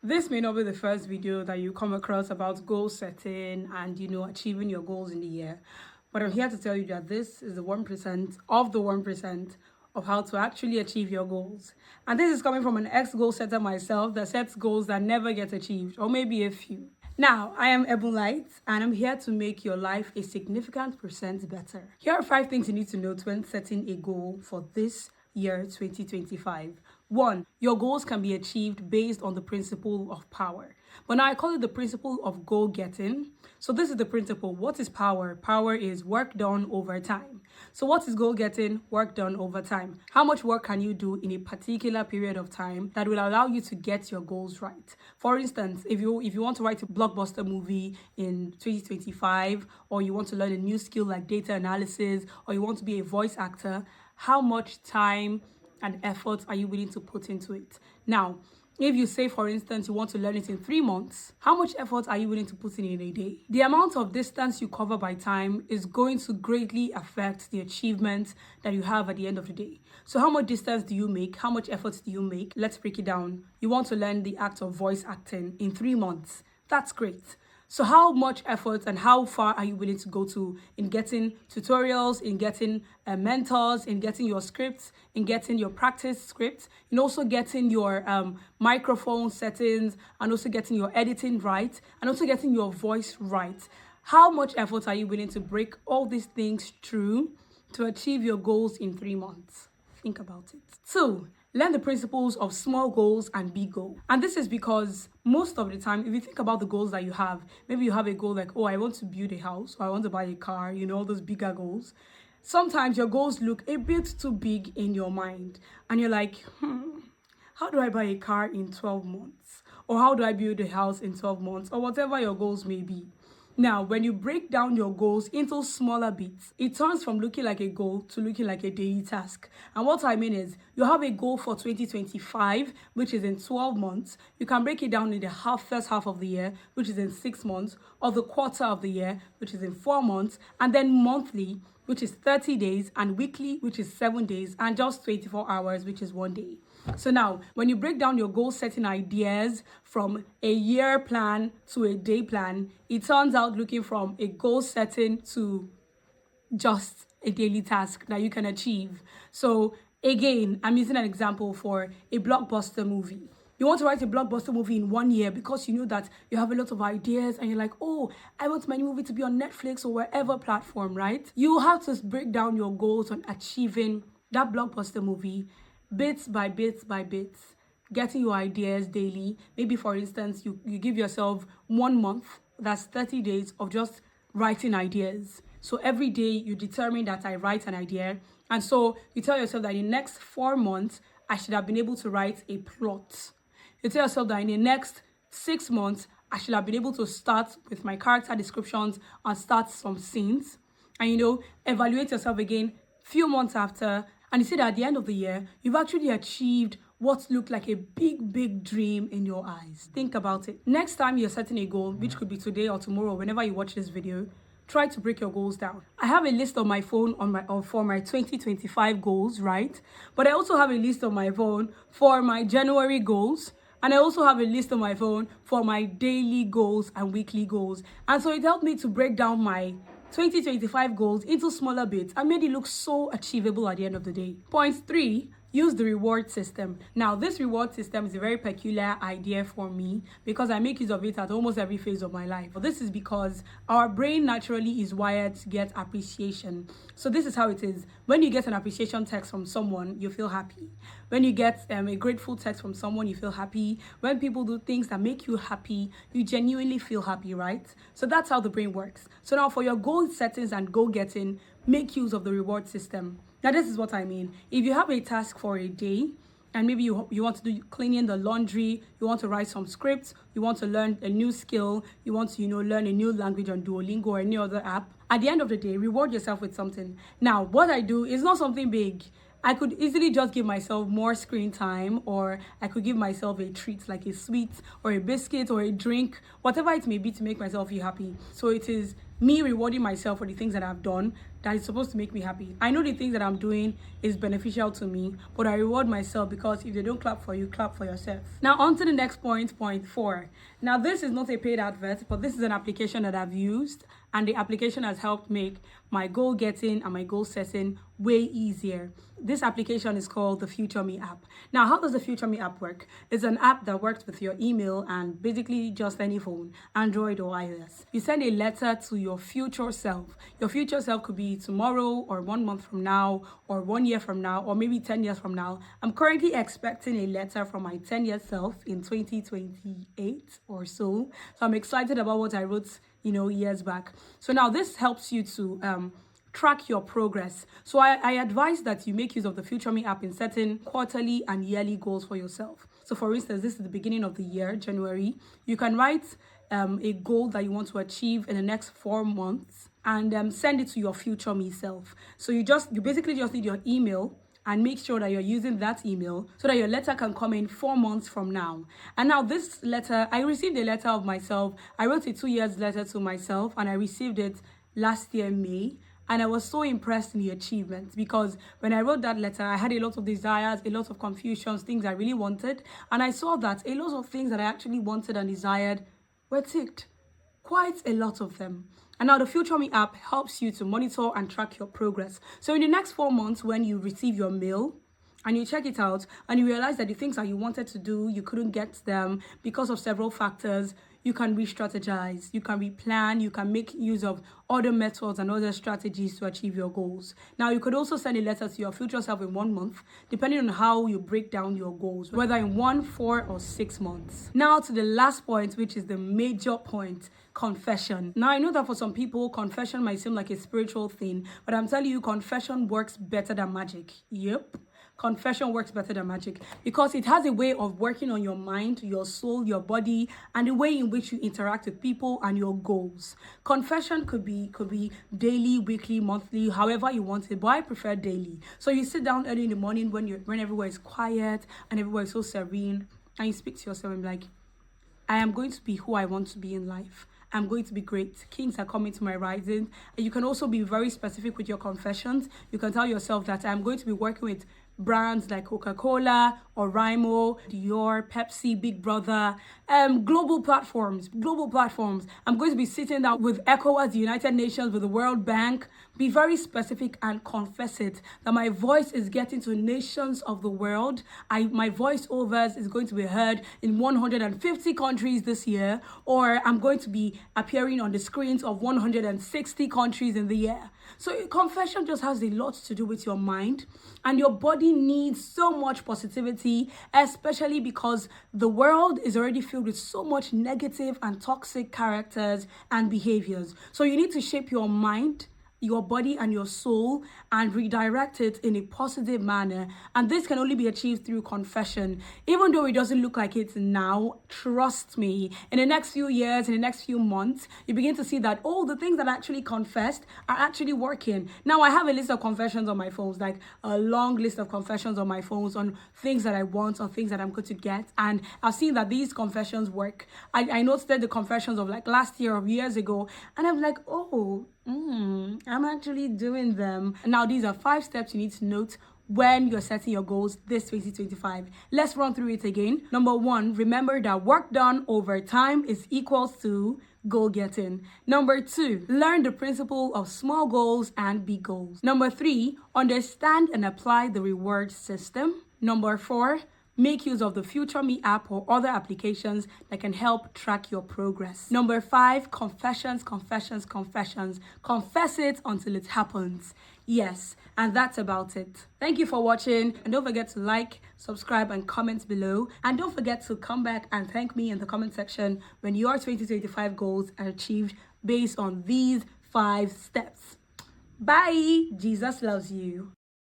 This may not be the first video that you come across about goal setting and achieving your goals in the year, but I'm here to tell you that this is the 1% of the 1% of how to actually achieve your goals. And this is coming from an ex-goal setter myself that sets goals that never get achieved, or maybe a few. Now, I am Ebonlight, and I'm here to make your life a significant percent better. Here are 5 things you need to note when setting a goal for this year 2025. 1. Your goals can be achieved based on the principle of power. But now I call it the principle of goal getting. So this is the principle. What is power? Power is work done over time. So what is goal getting? Work done over time. How much work can you do in a particular period of time that will allow you to get your goals right? For instance, if you want to write a blockbuster movie in 2025, or you want to learn a new skill like data analysis, or you want to be a voice actor, how much time and effort are you willing to put into it? Now, if you say, for instance, you want to learn it in 3 months, how much effort are you willing to put in a day? The amount of distance you cover by time is going to greatly affect the achievement that you have at the end of the day. So how much distance do you make? How much effort do you make? Let's break it down. You want to learn the act of voice acting in 3 months. That's great. So how much effort and how far are you willing to go to in getting tutorials, in getting mentors, in getting your scripts, in getting your practice scripts, in also getting your microphone settings, and also getting your editing right, and also getting your voice right? How much effort are you willing to break all these things through to achieve your goals in 3 months? Think about it. 2. Learn the principles of small goals and big goals. And this is because most of the time, if you think about the goals that you have, maybe you have a goal like, oh, I want to build a house, or I want to buy a car, all those bigger goals. Sometimes your goals look a bit too big in your mind. And you're like, how do I buy a car in 12 months? Or how do I build a house in 12 months? Or whatever your goals may be. Now, when you break down your goals into smaller bits, it turns from looking like a goal to looking like a daily task. And what I mean is, you have a goal for 2025, which is in 12 months. You can break it down in the first half of the year, which is in 6 months, or the quarter of the year, which is in 4 months, and then monthly, which is 30 days, and weekly, which is 7 days, and just 24 hours, which is 1 day. So now, when you break down your goal setting ideas from a year plan to a day plan, it turns out looking from a goal setting to just a daily task that you can achieve. So again, I'm using an example for a blockbuster movie. You want to write a blockbuster movie in 1 year because you know that you have a lot of ideas and you're like, oh, I want my movie to be on Netflix or wherever platform, right? You have to break down your goals on achieving that blockbuster movie bits by bits by bits, getting your ideas daily. Maybe, for instance, you give yourself 1 month, that's 30 days of just writing ideas. So every day you determine that I write an idea. And so you tell yourself that in the next 4 months, I should have been able to write a plot. You tell yourself that in the next 6 months, I should have been able to start with my character descriptions and start some scenes. And evaluate yourself again few months after. And you see that at the end of the year, you've actually achieved what looked like a big, big dream in your eyes. Think about it. Next time you're setting a goal, which could be today or tomorrow, whenever you watch this video, try to break your goals down. I have a list on my phone for my 2025 goals, right? But I also have a list on my phone for my January goals. And I also have a list on my phone for my daily goals and weekly goals. And so it helped me to break down my 2025 goals into smaller bits and made it look so achievable at the end of the day. Point 3, use the reward system. Now, this reward system is a very peculiar idea for me because I make use of it at almost every phase of my life. But this is because our brain naturally is wired to get appreciation. So this is how it is. When you get an appreciation text from someone, you feel happy. When you get a grateful text from someone, you feel happy. When people do things that make you happy, you genuinely feel happy, right? So that's how the brain works. So now for your goal settings and goal getting, make use of the reward system. Now, this is what I mean. If you have a task for a day, and maybe you want to do cleaning the laundry, you want to write some scripts, you want to learn a new skill, you want to, learn a new language on Duolingo or any other app, at the end of the day, reward yourself with something. Now, what I do is not something big. I could easily just give myself more screen time, or I could give myself a treat like a sweet or a biscuit or a drink, whatever it may be to make myself feel happy. So it is me rewarding myself for the things that I've done that is supposed to make me happy. I know the things that I'm doing is beneficial to me, but I reward myself because if they don't clap for you, clap for yourself. Now on to the next point, point 4. Now this is not a paid advert, but this is an application that I've used, and the application has helped make my goal getting and my goal setting way easier. This application is called the Future Me app. Now, how does the Future Me app work? It's an app that works with your email and basically just any phone, Android or iOS. You send a letter to your future self. Your future self could be tomorrow or 1 month from now or 1 year from now or maybe 10 years from now. I'm currently expecting a letter from my 10-year self in 2028 or so. So I'm excited about what I wrote, years back. So now this helps you to track your progress. So I advise that you make use of the Future Me app in setting quarterly and yearly goals for yourself. So for instance, this is the beginning of the year, January. You can write a goal that you want to achieve in the next 4 months and send it to your Future Me self. So you basically just need your email and make sure that you're using that email so that your letter can come in 4 months from now. And now this letter, I received a letter of myself. I wrote a 2 years letter to myself and I received it last year, May. And I was so impressed in the achievement because when I wrote that letter, I had a lot of desires, a lot of confusions, things I really wanted. And I saw that a lot of things that I actually wanted and desired were ticked. Quite a lot of them. And now the Future Me app helps you to monitor and track your progress. So in the next 4 months, when you receive your mail, and you check it out and you realize that the things that you wanted to do, you couldn't get them because of several factors, you can re-strategize, you can replan, you can make use of other methods and other strategies to achieve your goals. Now, you could also send a letter to your future self in 1 month, depending on how you break down your goals, whether in 1, 4, or 6 months. Now to the last point, which is the major point, confession. Now, I know that for some people, confession might seem like a spiritual thing, but I'm telling you, confession works better than magic. Yep. Confession works better than magic because it has a way of working on your mind, your soul, your body, and the way in which you interact with people and your goals. Confession could be daily, weekly, monthly, however you want it, but I prefer daily. So you sit down early in the morning when everywhere is quiet and everywhere is so serene, and you speak to yourself and be like, I am going to be who I want to be in life. I'm going to be great. Kings are coming to my rising. And you can also be very specific with your confessions. You can tell yourself that I'm going to be working with brands like Coca-Cola or Rimo, Dior, Pepsi, Big Brother, global platforms. I'm going to be sitting down with ECOWAS, the United Nations, with the World Bank. Be very specific and confess it, that my voice is getting to nations of the world. My voiceovers is going to be heard in 150 countries this year, or I'm going to be appearing on the screens of 160 countries in the year. So confession just has a lot to do with your mind, and your body needs so much positivity, especially because the world is already filled with so much negative and toxic characters and behaviors. So you need to shape your mind, your body and your soul and redirect it in a positive manner. And this can only be achieved through confession. Even though it doesn't look like it now, trust me, in the next few years, in the next few months, you begin to see that, the things that I actually confessed are actually working. Now, I have a list of confessions on my phones, like a long list of confessions on my phones on things that I want or things that I'm going to get. And I've seen that these confessions work. I noticed the confessions of like last year or years ago, and I'm like, I'm actually doing them. Now, these are 5 steps you need to note when you're setting your goals this 2025. Let's run through it again. Number 1, remember that work done over time is equals to goal getting. Number 2, learn the principle of small goals and big goals. Number 3, understand and apply the reward system. Number 4, make use of the Future Me app or other applications that can help track your progress. Number 5, confessions. Confess it until it happens. Yes, and that's about it. Thank you for watching, and don't forget to like, subscribe, and comment below. And don't forget to come back and thank me in the comment section when your 2025 goals are achieved based on these 5 steps. Bye! Jesus loves you.